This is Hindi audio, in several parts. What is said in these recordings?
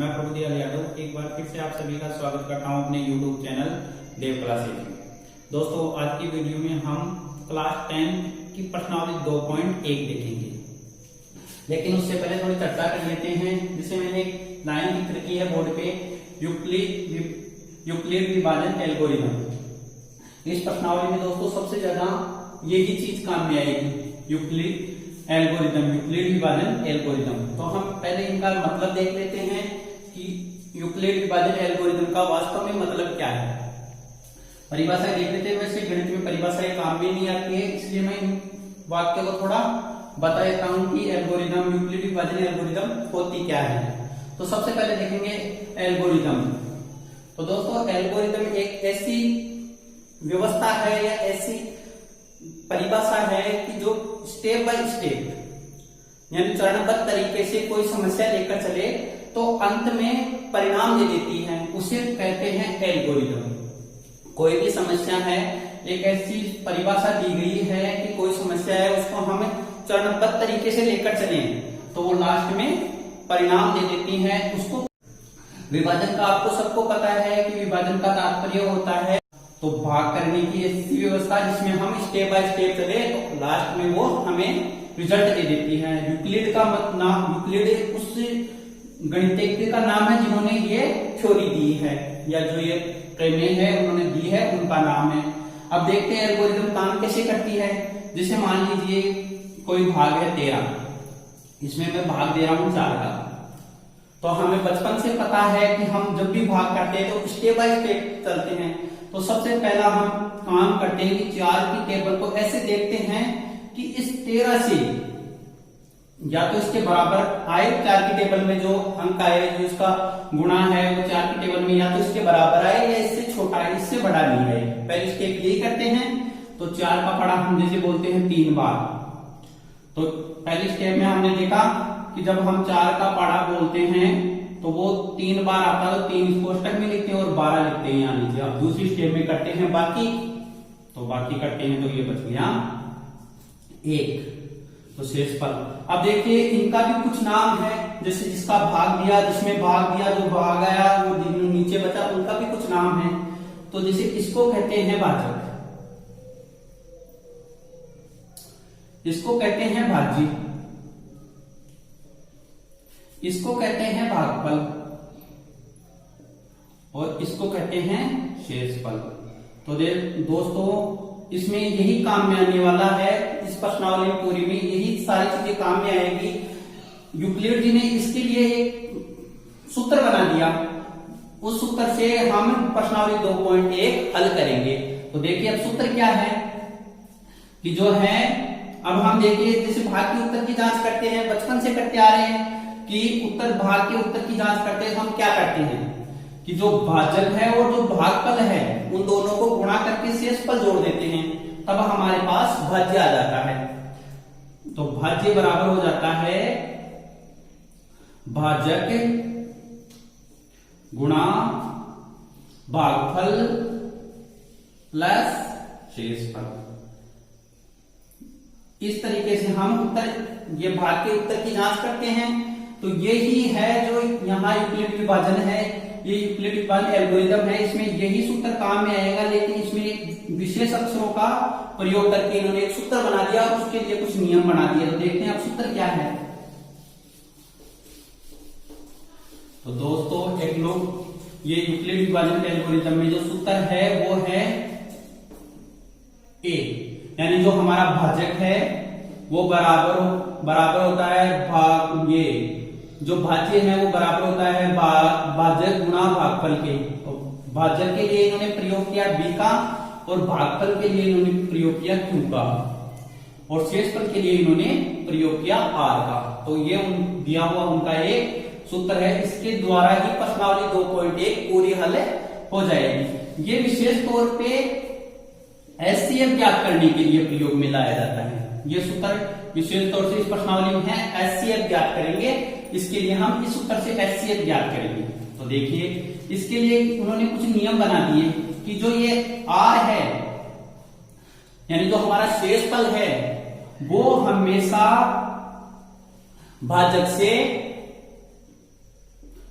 मैं प्रभुदयाल यादव एक बार फिर से आप सभी का स्वागत करता हूं अपने YouTube चैनल देव क्लासेज में। दोस्तों आज की वीडियो में हम क्लास 10 की प्रश्नावली 2.1 देखेंगे, लेकिन उससे पहले थोड़ी चर्चा कर लेते हैं। जिसे मैंने एक लाइन चित्र की है बोर्ड पे, यूक्लिड विभाजन एल्गोरिथम। इस प्रश्नावली में दोस्तों सबसे ज्यादा यही चीज काम में आएगी, यूक्लिड विभाजन एल्गोरिथम। तो हम पहले इनका मतलब देख लेते हैं कि यूक्लिड विभाजन एल्गोरिथम का वास्तव में मतलब क्या है। परिभाषा देख लेते हैं। वैसे गणित में परिभाषाएं काम में नहीं आती है, इसलिए मैं इन वाक्य को थोड़ा बता देता हूं कि एल्गोरिथम, यूक्लिड विभाजन एल्गोरिथम होती क्या है। तो सबसे पहले देखेंगे एल्गोरिथम। तो दोस्तों एल्गोरिथम एक ऐसी व्यवस्था है या ऐसी परिभाषा है कि जो स्टेप बाय स्टेप यानी चरणबद्ध तरीके से कोई समस्या लेकर चले तो अंत में परिणाम दे देती है, उसे कहते हैं एल्गोरिथम। कोई भी समस्या है, एक ऐसी परिभाषा दी गई है कि कोई समस्या है, उसको हम चरणबद्ध तरीके से लेकर चले तो वो लास्ट में परिणाम दे देती है। उसको विभाजन का आपको सबको पता है कि विभाजन का तात्पर्य होता है तो भाग करने की ऐसी व्यवस्था जिसमें हम स्टेप बाय स्टेप चले तो लास्ट में वो हमें रिजल्ट दे देती है। यूक्लिड का नाम, यूक्लिड उस गणितज्ञ का नाम है जिन्होंने ये थ्योरी दी है या जो ये प्रमेय है उन्होंने दी है, उनका नाम है। अब देखते हैं एल्गोरिथम काम कैसे करती है। जैसे मान लीजिए कोई भाग है 13, इसमें मैं भाग दे रहा हूं 4 का। तो हमें बचपन से पता है कि हम जब भी भाग करते हैं तो स्टेप बाय स्टेप चलते हैं। तो सबसे पहला हम काम करते हैं कि 4 की टेबल को ऐसे देखते हैं कि इस 13 से या तो इसके बराबर आए, 4 की टेबल में जो अंक आए, जो इसका गुणा है वो 4 की टेबल में या तो इसके बराबर आए या इससे छोटा है, इससे बड़ा नहीं है। पहले स्टेप यही करते हैं। तो 4 का पढ़ा हम जैसे बोलते हैं 3 बार। तो पहले स्टेप में हमने देखा कि जब हम 4 का पढ़ा बोलते हैं तो वो 3 बार आता है, तो 3 इस कोष्टक में लिखते हैं और 12 लिखते हैं यहाँ नीचे। अब दूसरी स्टेप में करते हैं बाकी, तो बाकी करते हैं तो ये बच गया 1, तो शेषफल। अब देखिए इनका भी कुछ नाम है, जैसे जिसका भाग दिया, जिसमें भाग दिया, जो भाग आया वो नीचे बचा, उनका भी कुछ नाम है। तो जैसे इसको कहते हैं भाजक, इसको कहते हैं भाज्य, इसको कहते हैं भागफल और इसको कहते हैं शेषफल। तो दोस्तों इसमें यही काम में आने वाला है। इस प्रश्नावली पूरी में यही सारी चीजें काम में आएगी। यूक्लिड जी ने इसके लिए एक सूत्र बना दिया, उस सूत्र से हम प्रश्नावली 2.1 हल करेंगे। तो देखिए अब सूत्र क्या है कि जो है, अब हम देखिए जैसे भाग के उत्तर की जांच करते हैं, बचपन से करते आ रहे हैं कि उत्तर भाग के उत्तर की जांच करते हैं तो हम क्या करते हैं कि जो भाजक है और जो भागफल है उन दोनों को गुणा करके शेषफल जोड़ देते हैं, तब हमारे पास भाज्य आ जाता है। तो भाज्य बराबर हो जाता है भाजक गुणा भागफल प्लस शेषफल। इस तरीके से हम उत्तर, ये भाग के उत्तर की जांच करते हैं। तो यही है जो यहाँ यूक्लिड विभाजन है, ये यूक्लिड विभाजन एल्गोरिथम है। इसमें यही सूत्र काम में आएगा, लेकिन इसमें एक विशेष अक्षरों का प्रयोग करके इन्होंने एक सूत्र बना दिया और उसके लिए कुछ नियम बना दिए। तो देखते हैं अब सूत्र क्या है। तो दोस्तों एक लोग ये यूक्लिड विभाजन एल्गोरिथम में जो सूत्र है वो है ए, यानी जो हमारा भाजक है वो बराबर होता है भाग, ये जो भाज्य है वो बराबर होता है भाजक गुणा भागफल के। तो भाजक के लिए इन्होंने प्रयोग किया बी का और भागफल के लिए इन्होंने प्रयोग किया क्यू का और शेषफल के लिए इन्होंने प्रयोग किया आर का। तो ये दिया हुआ उनका एक सूत्र है, इसके द्वारा ही प्रश्नावली 2.1 पूरी हल हो जाएगी। ये विशेष तौर पे एचसीएफ ज्ञात करने के लिए प्रयोग में लाया जाता है। ये सूत्र विशेष तौर से इस प्रश्नावली में है, एचसीएफ ज्ञात करेंगे, इसके लिए हम इस सूत्र से एचसीएफ ज्ञात करेंगे। तो देखिए इसके लिए उन्होंने कुछ नियम बना दिए कि जो ये आर है यानी जो हमारा शेषफल है वो हमेशा भाजक से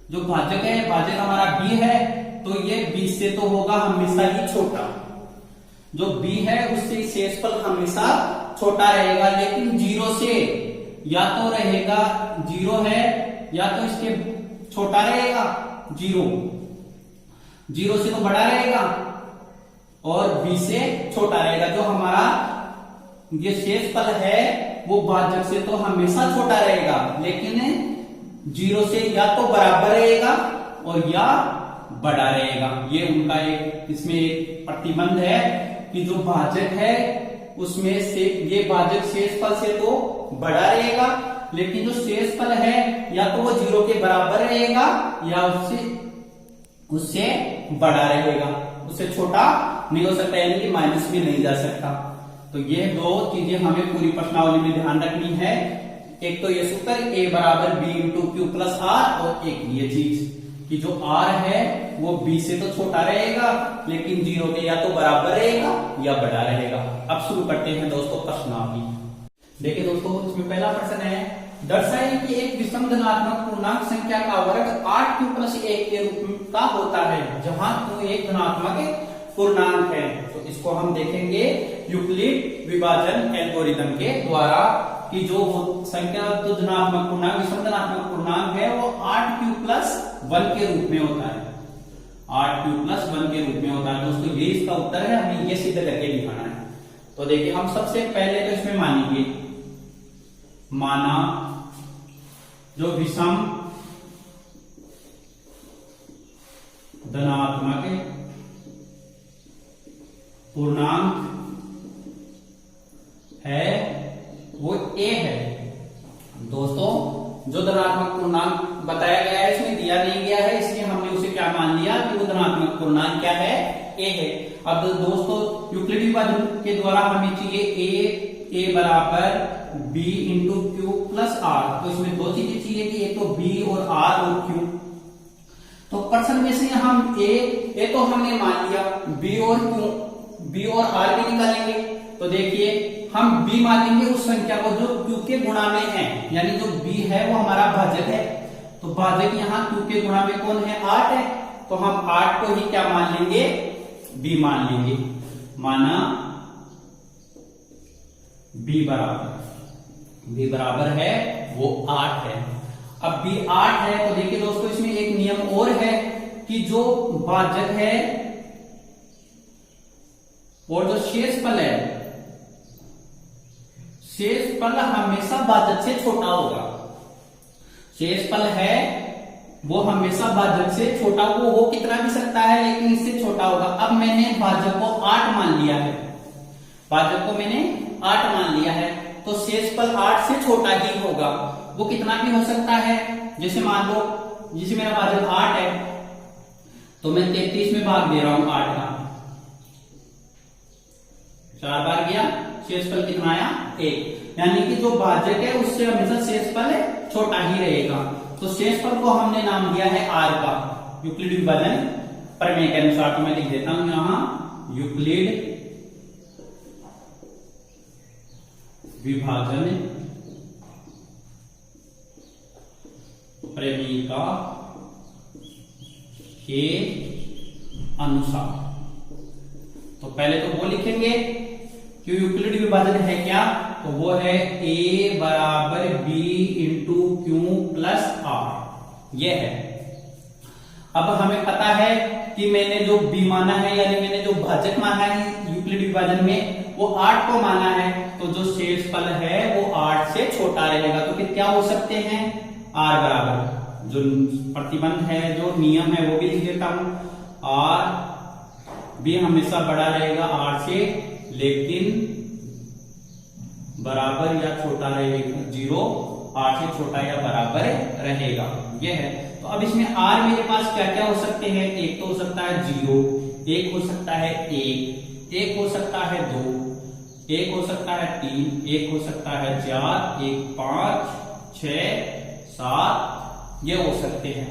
जो भाजक है, भाजक हमारा b है, तो ये b से तो होगा हमेशा ही छोटा। जो b है उससे शेषफल हमेशा छोटा रहेगा, लेकिन 0 से या तो रहेगा 0 है या तो इसके छोटा रहेगा 0 से तो बड़ा रहेगा और b से छोटा रहेगा। जो हमारा ये शेषफल है वो भाजक से तो हमेशा छोटा रहेगा, लेकिन 0 से या तो बराबर रहेगा और या बड़ा रहेगा। ये उनका एक इसमें एक प्रतिबंध है कि जो भाजक है उसमें से ये भाजक शेषफल से तो बड़ा रहेगा, लेकिन जो शेषफल है या तो वो 0 के बराबर रहेगा या उससे बड़ा रहेगा, उससे छोटा नहीं हो सकता, यानी कि माइनस भी नहीं जा सकता। तो ये दो चीजें हमें पूरी प्रश्नावली में ध्यान रखनी है। एक तो ये सूत्र a बराबर b into q plus r, और एक ये चीज कि जो r है वो b से तो छोटा रहेगा लेकिन 0 के या तो बराबर रहेगा या बड़ा रहेगा। अब शुरू करते हैं दोस्तों प्रश्नावली। देखिए दोस्तों, इसमें पहला प्रश्न है, दर्शाइए कि एक विषम धनात्मक पूर्णांक संख्या का वर्ग 8q प्लस 1 के रूप का होता है जहां q एक धनात्मक पूर्णांक है। तो इसको हम देखेंगे यूक्लिड विभाजन एल्गोरिथम के द्वारा कि जो संख्या जो धनात्मक पूर्णांक विषम धनात्मक पूर्णांक है वो 8q प्लस 1 के रूप में होता है, 8q प्लस 1 के रूप में होता है। दोस्तों ये इसका उत्तर है, हमें ये सिद्ध करके दिखाना है। तो देखिए हम सबसे पहले तो इसमें मानेंगे, माना जो विषम धनात्मक पूर्णांक है वो a है। दोस्तों जो धनात्मक पूर्णांक बताया गया है इसमें दिया नहीं गया है, इसलिए हमने उसे क्या मान लिया कि वो धनात्मक पूर्णांक क्या है, a है। अब दोस्तों यूक्लिड विभाजन के द्वारा हमें चाहिए a बराबर b into q plus r. तो इसमें दो चीजें चाहिए कि एक तो b और r और q। तो प्रश्न में से हम a तो हमने मान लिया, b और q, b और r भी निकालेंगे। तो देखिए हम b मानेंगे उस संख्या को जो q के गुणा में है, यानी जो b है वो हमारा भाजक है। तो भाजक यहाँ q के गुणा में कौन है, 8 है। तो हम 8 को ही क्या मान लेंगे, b मान लेंगे। माना b बराबर है वो 8 है। अब b 8 है तो देखिए दोस्तों इसमें एक नियम और है कि जो भाजक है और जो शेषफल है, शेषफल हमेशा भाजक से छोटा होगा। शेषफल है वो हमेशा भाजक से छोटा हो कितना भी सकता है, लेकिन इससे छोटा होगा। अब मैंने भाजक को 8 मान लिया है, भाजक को मैंने 8 मान लिया है, तो शेषफल 8 से छोटा ही होगा। वो कितना भी हो सकता है, जैसे मान लो जैसे मेरा भाजक 8 है तो मैं 33 में भाग दे रहा हूं 8 का, 4 बार गया, शेषफल कितना आया, 1। यानी कि जो भाजक है उससे हमेशा शेषफल छोटा ही रहेगा। तो शेषफल को हमने नाम दिया है r का, यूक्लिड विभाजन प्रमेय के अनुसार। तो मैं लिख देता हूं यहां यूक्लिड विभाजन प्रमेय का के अनुसार। तो पहले तो वो लिखेंगे कि यूक्लिड विभाजन है क्या, तो वो है a बराबर b into q plus r, ये है। अब हमें पता है कि मैंने जो b माना है, यानी मैंने जो भाजक माना है यूक्लिड विभाजन में वो 8 को माना है, तो जो शेषफल है वो 8 से छोटा रहेगा। तो फिर क्या हो सकते हैं, r बराबर जो प्रतिबंध है, जो नियम है वो भी लिख देता हूं, r b हमेशा बड़ा रहेगा r से, लेकिन बराबर या छोटा रहेगा 0, 8 से छोटा या बराबर रहेगा, यह है। तो अब इसमें r मेरे पास क्या क्या हो सकते हैं, एक तो हो सकता है 0, एक हो सकता है 1, एक हो सकता है 2, एक हो सकता है 3, एक हो सकता है 4, एक 5, 6, 7, ये हो सकते हैं।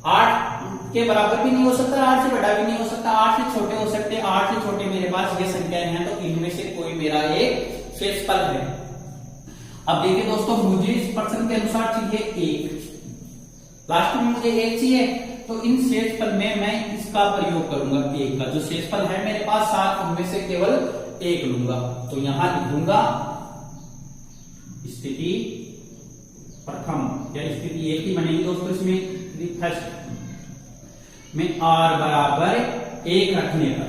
8 के बराबर भी नहीं हो सकता, 8 से बड़ा भी नहीं हो सकता, 8 से छोटे हो सकते हैं। 8 से छोटे मेरे पास ये संख्याएं हैं, तो इनमें से कोई मेरा एक शेषफल है। अब देखिए दोस्तों, मुझे इस प्रश्न के अनुसार चाहिए 1, लास्ट में मुझे 1 चाहिए, तो इन शेषफल में मैं इसका प्रयोग करूंगा 1 का। जो शेषफल है मेरे पास 7, उनमें से केवल 1 लूंगा। तो यहां लिख दूंगा स्थिति प्रथम, या स्थिति 1 ही बनेगी दोस्तों इसमें। फर्स्ट में r बराबर 1 रखने पर।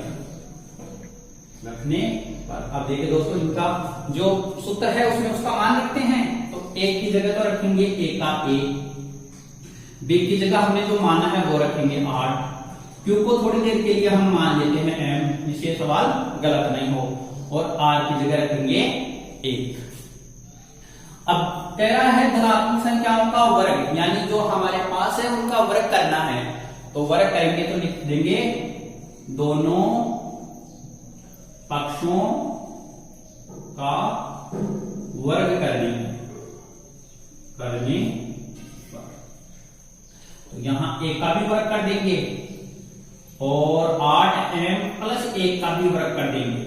अब देखिए दोस्तों, इनका जो सूत्र है उसमें उसका मान रखते हैं। तो 1 की जगह तो रखेंगे a का a, b की जगह हमने जो माना है वो रखेंगे 8, q को थोड़ी देर के लिए हम मान लेते हैं m, जिससे सवाल गलत नहीं हो, और r की जगह रखेंगे 1। अब कह रहा है धनात्मक संख्याओं का वर्ग, यानी जो हमारे पास है उनका वर्ग करना है। तो वर्ग करेंगे तो लिख देंगे दोनों पक्षों का वर्ग करने पर। तो यहां 1 का भी वर्ग कर देंगे और 8m प्लस 1 का भी वर्ग कर देंगे।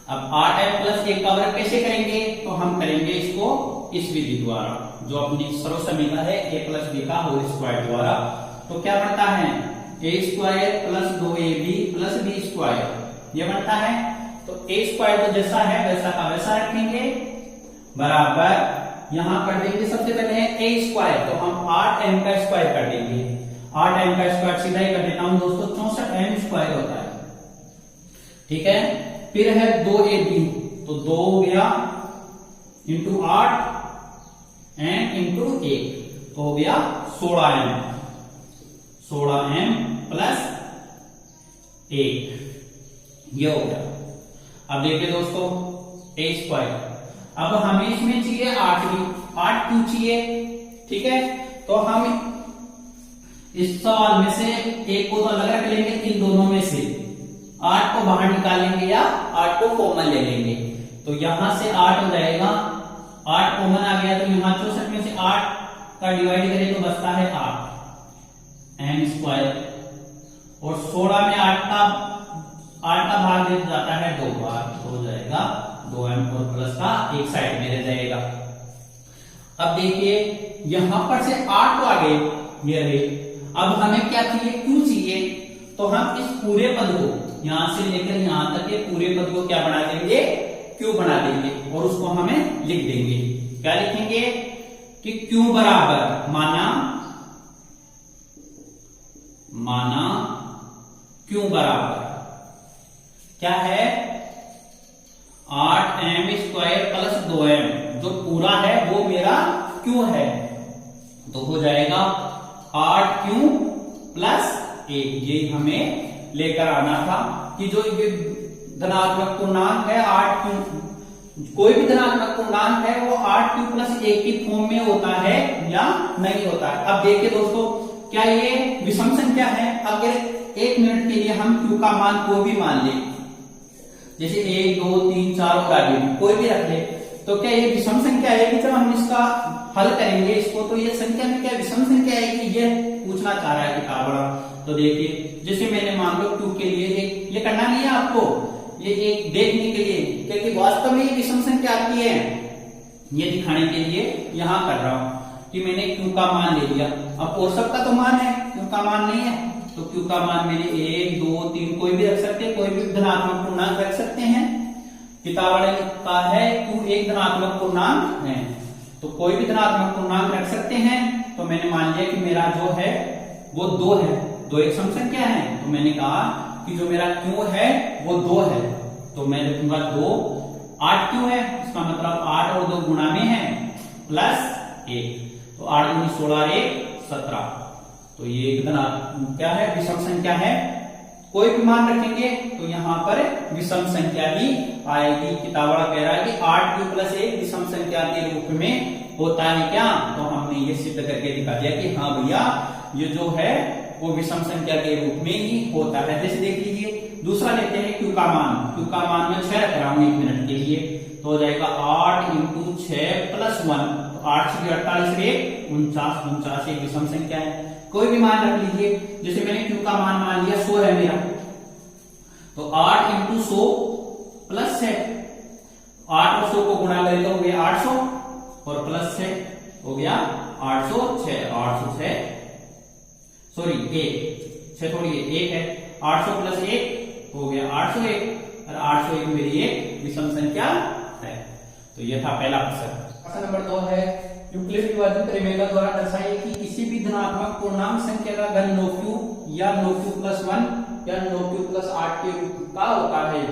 अब 8m प्लस 1 का वर्ग कैसे करेंगे? तो हम करेंगे इसको इस विधि द्वारा, जो अपनी सर्वसमीकरण है a प्लस b का होल स्क्वायर द्वारा। तो क्या बनता है? a square plus 2ab plus b square, ये बनता है। तो a स्क्वायर तो जैसा है वैसा का वैसा रखेंगे, बराबर यहां कर देंगे सबसे पहले है a स्क्वायर, तो हम 8m का स्क्वायर कर देंगे। 8m का स्क्वायर सीधा ही कर देता हूं दोस्तों, 64m स्क्वायर होता है, ठीक है। फिर है 2ab, तो 2 हो गया इंटू 8 एंड इंटू 1, तो हो गया 16m प्लस 1, ये हो गया। अब देखिए दोस्तों a स्क्वायर, अब हमें इसमें चाहिए 8 क्यों चाहिए, ठीक है। तो हम इस सवाल में से एक को तो अलग रख लेंगे, इन दोनों में से 8 को बाहर निकालेंगे या 8 को कॉमन ले लेंगे। तो यहां से 8 हो जाएगा, 8 कॉमन आ गया, तो यहां 64 में से 8 का डिवाइड करें तो बचता है 8 m स्क्वायर, और 16 में 8 का भाग दे जाता है 2 बार, तो हो जाएगा 2m और प्लस का एक साइड में रह जाएगा। अब देखिए यहां पर से 8 तो आ गए, ये रहे। अब हमें क्या चाहिए? क्यों चाहिए। तो हम इस पूरे पद को यहां से लेकर यहां तक के पूरे पद को क्या बना देंगे? क्यू बना देंगे, और उसको हमें लिख देंगे। क्या लिखेंगे? कि क्यू बराबर माना क्यू बराबर क्या है? 8m स्क्वायर प्लस 2m, जो पूरा है वो मेरा क्यू है, तो हो जाएगा 8q प्लस 1। ये हमें लेकर आना था कि जो ये धनात्मक पूर्णांक है 8q, कोई भी धनात्मक पूर्णांक है वो 8q प्लस 1 की फॉर्म में होता है या नहीं होता है। अब देखिए दोस्तों, क्या ये विषम संख्या है? अगर 1 मिनट के लिए हम q का मान कोई भी मान ले, जैसे 1 2 3 4 और आगे भी कोई भी रख ले, तो क्या ये विषम संख्या आएगी? जब हम इसका हल करेंगे इसको, तो ये संख्या में क्या विषम संख्या आएगी? ये पूछना चाह रहा है किताब बड़ा। तो देखिए, जैसे मैंने मान लो q के लिए ये करना नहीं है आपको, ये एक देखने के लिए, क्योंकि वास्तव में ये विषम संख्या आती है, ये दिखाने के लिए यहां कर रहा हूं कि मैंने q का मान ले लिया। अब और सबका तो मान है, q का मान नहीं है, तो q का मान मैंने 1 2 3 कोई भी रख सकते हैं, कोई भी धनात्मक पूर्णांक रख सकते हैं। किताब वाले ने कहा है q एक धनात्मक पूर्णांक है, तो कोई भी धनात्मक पूर्णांक रख सकते हैं। तो मैंने मान लिया कि मेरा जो है वो 2 है, 2 एक सम संख्या है, तो मैंने कहा कि जो मेरा q है वो 2 है, तो मैं लिखूंगा 2। 8 क्यों है? इसका मतलब 8 और 2 गुणा में है प्लस 1, तो 8 दूनी 16 1 17। तो ये क्या है? विषम संख्या है। कोई भी मान रखेंगे तो यहाँ पर विषम संख्या ही आएगी। किताबड़ा कह रहा है कि 8q प्लस 1 विषम संख्या के रूप में होता है क्या? तो हमने ये सिद्ध करके दिखा दिया कि हाँ भैया, ये जो है वो विषम संख्या के रूप में ही होता है। जैसे देख लीजिए, दूसरा लेते हैं q का मान। q का मान मैं 6 रख रहा हूं 1 मिनट के लिए, तो हो जाएगा 8 इंटू 6 प्लस 1, तो 8 से 48 1 49, 49 एक विषम संख्या है। कोई भी मान रख लीजिए, जैसे मैंने q का मान लिया 100 है मेरा, तो 8 इंटू 100 प्लस 6, 8 और 100 को गुणा करें तो हो गया 800 और प्लस 6 हो गया 806, 806 सॉरी 1 6 थोड़ी 1 है, 800 प्लस 1 हो गया 801 और 801 मेरी एक विषम संख्या है। तो ये था पहला प्रश्न। प्रश्न नंबर 2 है यूक्लिड विभाजन प्रमेय द्वारा दर्शाइए कि किसी भी धनात्मक पूर्णांक संख्या का घन नो क्यूब या नो क्यूब प्लस 1 या नो क्यूब प्लस 8 के रूप का होता है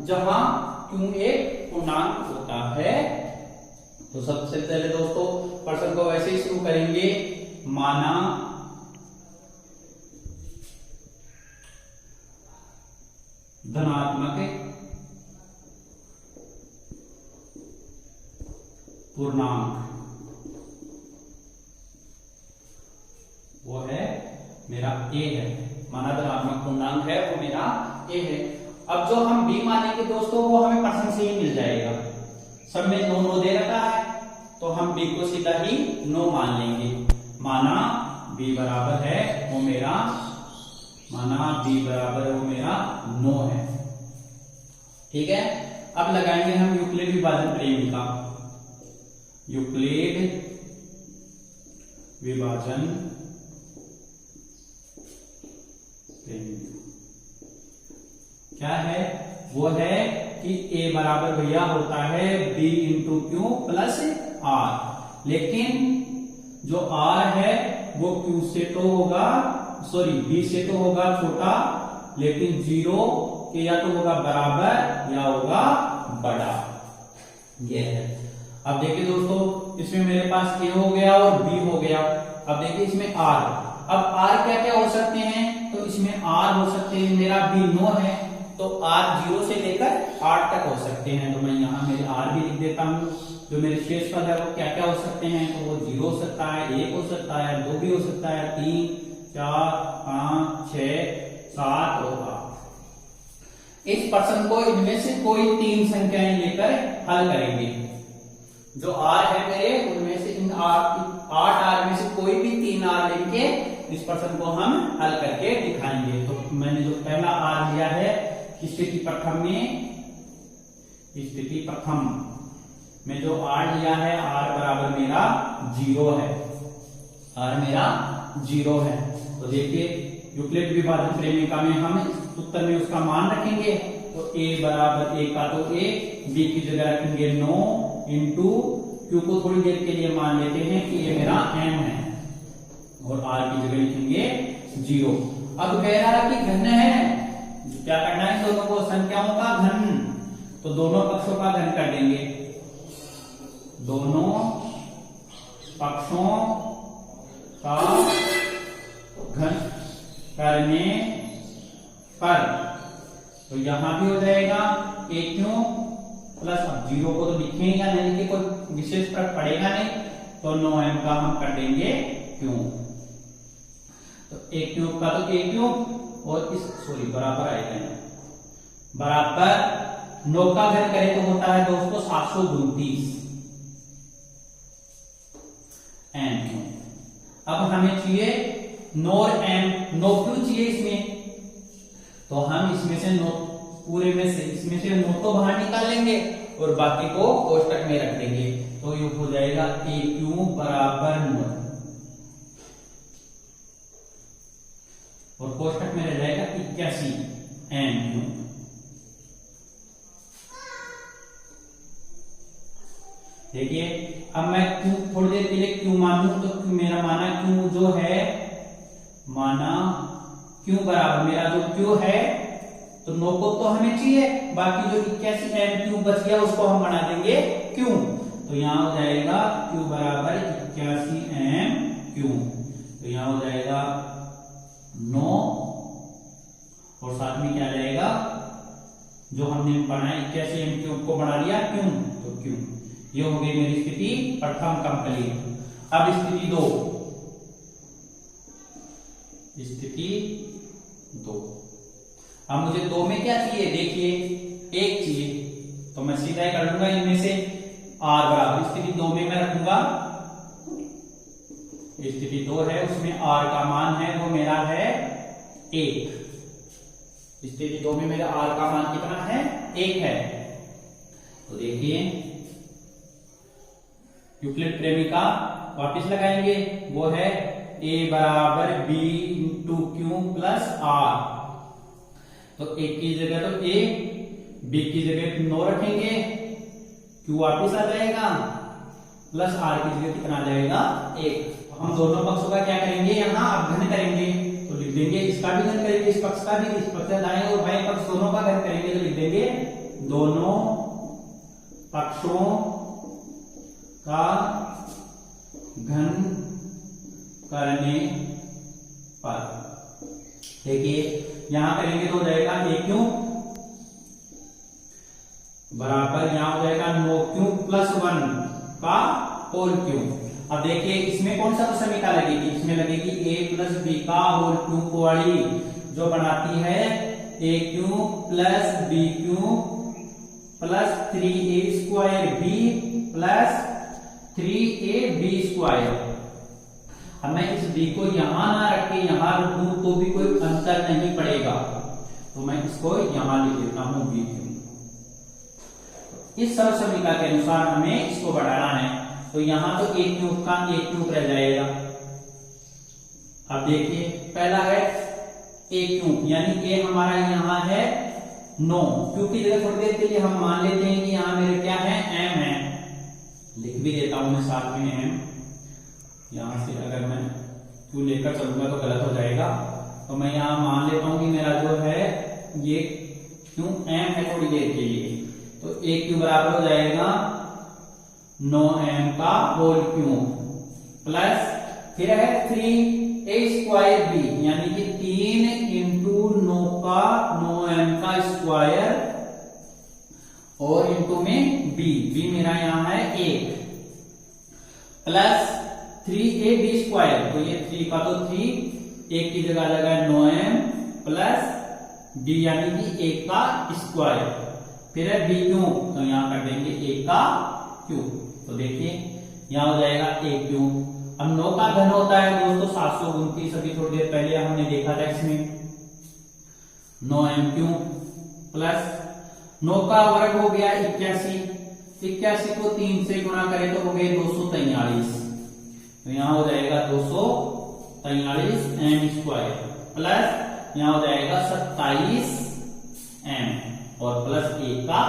जहां क्यू एक पूर्णांक होता है। तो सबसे पहले दोस्तों प्रश्न को वैसे ही शुरू करेंगे, माना धनात्मक पूर्णांक वो है मेरा ए है, माना धनात्मक पूर्णांक है वो मेरा ए है। अब जो हम बी मानेंगे दोस्तों वो हमें प्रश्न से ही मिल जाएगा, सब में नो नो दे रखा है तो हम बी को सीधा ही नो मान लेंगे। माना बी बराबर है वो मेरा, माना बी बराबर है वो मेरा नो है। ठीक है, अब लगाएंगे हम यूक्लिड विभाजन प्रेमिका। यूक्लिड विभाजन प्रेमिका क्या है, वो है कि a बराबर भैया होता है b into q plus r, लेकिन जो r है वो q से तो होगा, सॉरी b से तो होगा छोटा, लेकिन 0 के या तो होगा बराबर या होगा बड़ा। ये है। अब देखिए दोस्तों इसमें मेरे पास a हो गया और b हो गया। अब देखिए इसमें r, अब r क्या क्या हो सकते हैं, तो इसमें r हो सकते हैं, मेरा b 9 है तो r 0 से लेकर 8 तक हो सकते हैं। तो मैं यहाँ मेरे r भी लिख देता हूँ। जो मेरे शेष पद है वो क्या क्या हो सकते हैं, तो वो 0 हो सकता है, 1 हो सकता है, 2 भी हो सकता है, 3 4 5 6 7 और 8। इस प्रश्न को इनमें से कोई 3 संख्याएं लेकर हल करेंगे। जो r है मेरे उनमें से इन 8 r में से कोई भी 3 r लेके इस प्रश्न को हम हल करके दिखाएंगे। तो मैंने जो पहला r लिया है स्थिति प्रथम में, स्थिति प्रथम में जो r लिया है r बराबर मेरा 0 है, r मेरा 0 है। तो देखिए यूक्लिड विभाजन प्रेमिका में हम उत्तर में उसका मान रखेंगे, तो a बराबर 1 का तो a, b की जगह रखेंगे 9 इंटू क्यू को थोड़ी देर के लिए मान लेते हैं कि ये मेरा m है और r की जगह लिखेंगे 0। अब कह रहा कि घन है, क्या करना है, दोनों को संख्याओं का घन, तो दोनों पक्षों का घन कर देंगे। दोनों पक्षों का घन करने पर तो यहां भी हो जाएगा a क्यों प्लस, अब 0 को तो लिखेंगे या नहीं लिखे कोई विशेष फर्क पड़ेगा नहीं, तो 9m का हम कर देंगे क्यों। तो a क्यूब का तो a क्यूब और इस सॉरी बराबर आएगा, बराबर 9 का घन करें तो होता है दोस्तों 729 m। अब हमें चाहिए 9 m, 9 क्यों चाहिए इसमें, तो हम इसमें से 9 पूरे में से इसमें से 9 तो बाहर निकाल लेंगे और बाकी को कोष्टक में रख देंगे। तो ये हो जाएगा a क्यूब बराबर 9 और कोष्टक में रह जाएगा 81 m क्यूब। देखिए अब मैं क्यू थोड़ी देर के लिए क्यू मान लूं, तो मेरा माना क्यू जो है, माना क्यू बराबर मेरा जो क्यू है तो 9 को तो हमें चाहिए, बाकी जो 81 m क्यूब बच गया उसको हम बना देंगे क्यू। तो यहां हो जाएगा क्यू बराबर 81 m क्यूब। तो यहां हो जाएगा 9 और साथ में क्या जाएगा, जो हमने बनाया 81 m क्यूब को बना लिया क्यू, तो क्यू। ये हो गई मेरी स्थिति प्रथम कंप्लीट। अब स्थिति 2, स्थिति 2। अब मुझे 2 में क्या चाहिए, देखिए 1 चाहिए, तो मैं सीधा कर लूंगा इनमें से r बराबर, स्थिति 2 में मैं रखूंगा, स्थिति 2 है उसमें r का मान है वो मेरा है 1। स्थिति 2 में मेरा r का मान कितना है, 1 है। तो देखिए यूक्लिड प्रेमिका वापिस लगाएंगे, वो है a बराबर b into q plus r। तो a की जगह तो a, b की जगह 9 रखेंगे, q वापिस आ जाएगा, प्लस r की जगह कितना आ जाएगा 1। हम दोनों पक्षों का क्या करेंगे, यहाँ अवघन करेंगे, तो लिख देंगे इसका भी घन करेंगे, इस पक्ष का भी, इस पक्ष दाएं और बाएं पक्ष दोनों का घन करेंगे, तो लिख देंगे दोनों पक्षों का घन करने पर। देखिए यहां करेंगे तो हो जाएगा a क्यू बराबर, यहां हो जाएगा 9q प्लस 1 का होल क्यू। अब देखिए इसमें कौन सा समीकरण लगेगी, इसमें लगेगी a प्लस बी का होल क्यूब वाली, जो बनाती है a cube plus b cube plus 3a square b plus 3ab square. अब मैं इस b को यहां ना रख के यहां रख दूं तो भी कोई अंतर नहीं पड़ेगा, तो मैं इसको यहां लिख देता हूं b क्यू। इस सरल समीकरण के अनुसार हमें इसको बढ़ाना है, तो यहां तो a क्यूब का a क्यूब रह जाएगा। अब देखिए पहला है a क्यूब, यानी a हमारा यहां है 9, क्योंकि जगह थोड़ी देर के लिए हम मान लेते हैं कि यहां मेरे क्या है m है, लिख भी देता हूं मैं साथ में m। यहां से अगर मैं q लेकर चलूंगा तो गलत हो जाएगा, तो मैं यहां मान लेता हूं कि मेरा जो है ये क्यों m है थोड़ी देर के लिए, तो a क्यू बराबर हो जाएगा 9m का होल क्यूब प्लस फिर है 3a स्क्वायर b, यानी कि 3 इंटू 9 का 9m का स्क्वायर और इंटू में b मेरा यहां है 1 प्लस 3ab स्क्वायर, तो ये 3 का तो 3, 1 की जगह लगा 9m प्लस b यानी कि 1 का स्क्वायर, फिर है b क्यूब, तो यहां कर देंगे 1 का क्यूब। तो देखिए यहां हो जाएगा a क्यूब। अब 9 का घन होता है दोस्तों 729, अभी थोड़ी देर पहले हमने देखा था इसमें 9m क्यूब प्लस 9 का वर्ग हो गया 81, 81 को 3 से गुणा करें तो हो गए 243, तो यहां हो जाएगा 243 m स्क्वायर प्लस यहां हो जाएगा 27 m और प्लस 1 का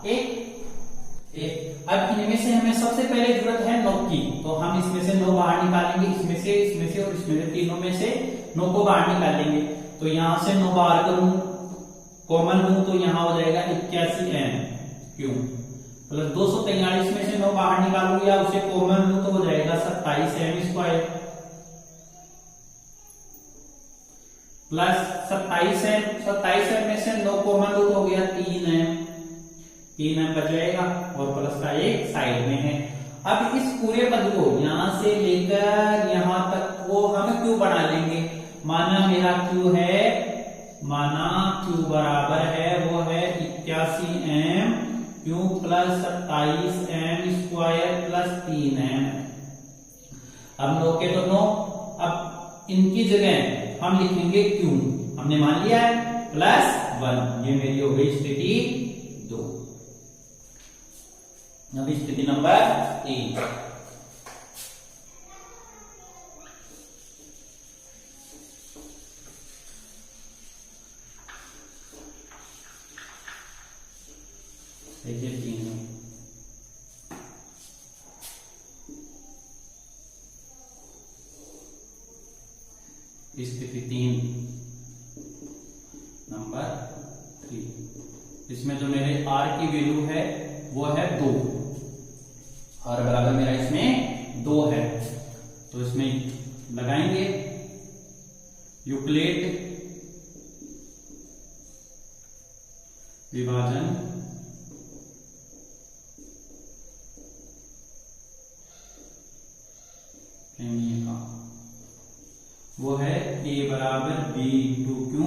1। अब इनमें से हमें सबसे पहले जरूरत है 9 की, तो हम इसमें से 9 बाहर निकालेंगे, इसमें से और इसमें से, तीनों में से 9 को बाहर निकालेंगे। तो यहां से 9 बाहर करूं, कॉमन लूं, तो यहां हो जाएगा 81m क्यूब प्लस 243 में से 9 बाहर निकालूं या उसे कॉमन लूं तो हो जाएगा 27m स्क्वायर प्लस 27m में से 9 कॉमन लूं तो हो गया 3m बच जाएगा और प्लस का 1 साइड में है। अब इस पूरे पद को यहां से लेकर यहां तक वो हम क्यू बना लेंगे। माना मेरा क्यू है, माना क्यू बराबर है वो है 81m Q plus 27m square plus 3m। अब 9 के तो 9, अब इनकी जगह हम लिखेंगे क्यू, हमने मान लिया है प्लस 1, ये मेरी हो गई स्थिति 2। अभी स्थिति नंबर 3, देखिए 3 में स्थिति 3 नंबर 3, इसमें जो मेरे r की वैल्यू है वो है 2, r बराबर मेरा इसमें 2 है, तो इसमें लगाएंगे यूक्लिड विभाजन का, वो है a बराबर b into q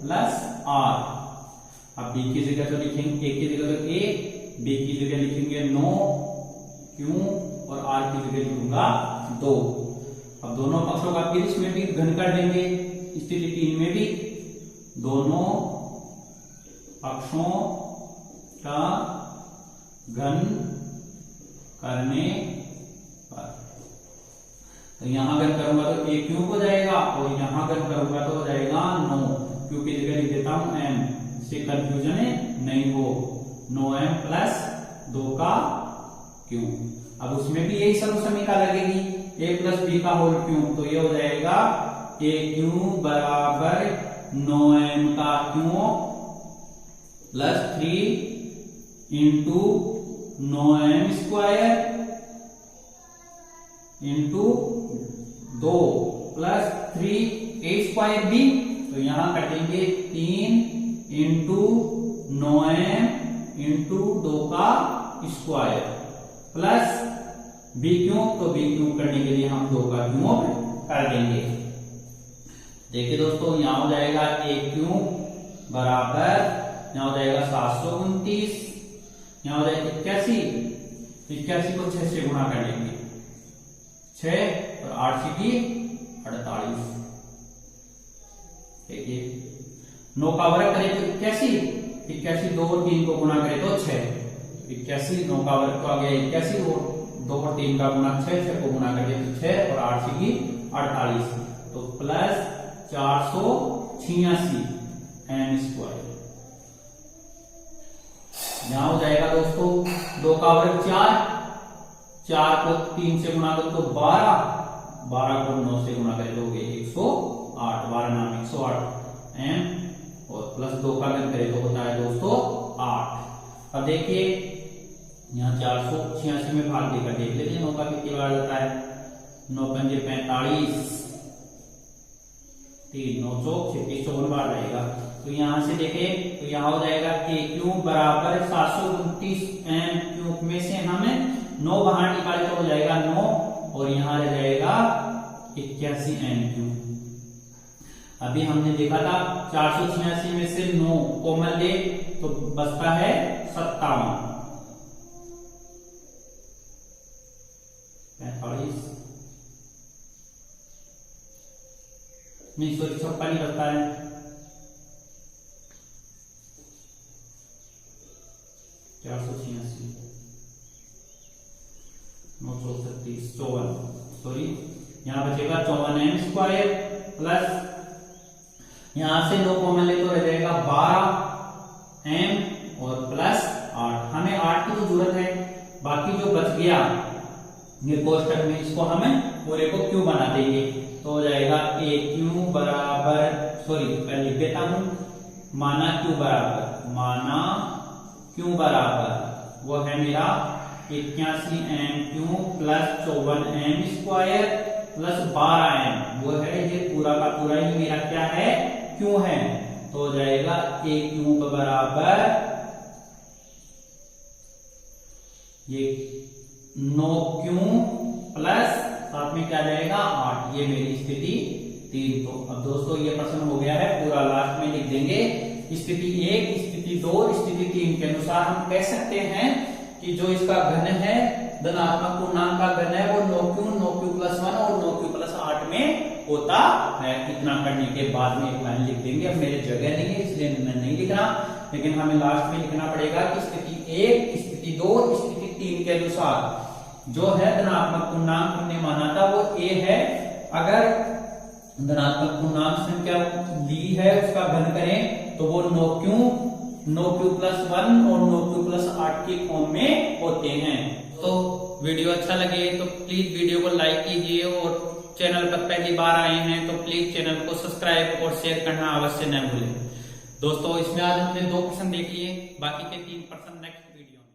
plus r। अब b की जगह तो लिखेंगे, a की जगह तो a, b की जगह लिखेंगे 9 क्यू और r की जगह लिखूंगा 2। अब दोनों पक्षों का फिर इसमें भी घन कर देंगे, स्थिति 3 में भी दोनों पक्षों का घन करने पर तो यहाँ अगर करूंगा तो a क्यूब हो जाएगा और यहाँ अगर करूंगा तो हो जाएगा 9, क्योंकि जगह लिख देता हूं m, इससे कंफ्यूजन नहीं हो। 9m प्लस 2 का क्यूब। अब उसमें भी यही समीकरण लगेगी, a प्लस b का होल क्यूब, तो ये हो जाएगा a क्यूब बराबर 9m का cube plus 3 into 9m square into 2 plus 3a square b, तो यहां कटेंगे 3 इंटू 9m इंटू 2 का स्क्वायर प्लस b क्यूब, तो b क्यूब करने के लिए हम 2 का क्यूब कर देंगे। देखिए दोस्तों, यहां हो जाएगा a क्यूब बराबर, यहां हो जाएगा 729, यहां हो जाएगा 81 को 6 से गुणा कर लेंगे, 6 और 8 की 48। देखिए 9 का वर्ग करें तो 81, 2 और 3 को गुणा करें तो 6, 81, 9 का वर्ग तो आ गया 81 और 2 और 3 का गुणा 6 को गुणा करें तो 6 और 8 की 48, तो प्लस 486 m स्क्वायर। यहां हो जाएगा दोस्तों 2 का वर्ग 4 को 3 से गुणा करो तो 12 को 9 से गुणा करें तो हो गए 108, 12 नाम 108 m, और प्लस 2 का अगर करें तो होता है दोस्तों 8। अब देखिए यहाँ 486 में भाग देकर देख लेते हैं 9 का कितनी बार जाता है। 9 पंजे 45, 3 9 चौक 36, 54 बार रहेगा। तो यहां से देखें तो यहाँ हो जाएगा a क्यूब बराबर 729 m क्यूब में से हमें 9 बाहर निकाले तो हो जाएगा 9, और यहाँ रह जाएगा 81 m क्यूब। अभी हमने देखा था 486 में से 9 कॉमन ले तो बचता है 57, 45 नहीं, सॉरी 56 ही बचता है, 486 936 54, सॉरी यहाँ बचेगा 54m स्क्वायर प्लस यहां से 9 कॉमन ले तो रह जाएगा 12m और प्लस 8। हमें 8 की तो जरूरत है, बाकी जो बच गया ये कोष्टक में इसको हमें पूरे को क्यूब बना देंगे, तो हो जाएगा a क्यूब बराबर, सॉरी पहले लिख देता हूं, माना क्यू बराबर वो है मेरा 81m cube plus 54m square plus 12m, वो है ये पूरा का पूरा ही मेरा क्या है, क्यू है। तो हो जाएगा a क्यूब बराबर ये 9 क्यूब प्लस साथ में क्या जाएगा 8, ये मेरी स्थिति 3। तो अब दोस्तों ये प्रश्न हो गया है पूरा, लास्ट में लिख देंगे स्थिति 1, स्थिति 2, स्थिति 3 के अनुसार हम कह सकते हैं कि जो इसका घन है, धनात्मक पूर्णांक का घन है, वो 9q प्लस 1 और 9q प्लस 8 में होता है। इतना करने के बाद में एक लाइन लिख देंगे। अब मेरे जगह नहीं है इसलिए मैं नहीं लिख रहा, लेकिन हमें लास्ट में लिखना पड़ेगा कि स्थिति 1, स्थिति 2, स्थिति 3 के अनुसार जो है धनात्मक पूर्णांक हमने माना था वो a है। अगर धनात्मक पूर्णांक संख्या ली है उसका घन करें तो वो 9q प्लस 1 और 9q प्लस 8 के फॉर्म में होते हैं। तो वीडियो अच्छा लगे तो प्लीज वीडियो को लाइक कीजिए, और चैनल पर पहली बार आए हैं तो प्लीज चैनल को सब्सक्राइब और शेयर करना अवश्य न भूलें। दोस्तों इसमें आज हमने 2 प्रश्न देख लिए, बाकी के 3 प्रश्न नेक्स्ट वीडियो में।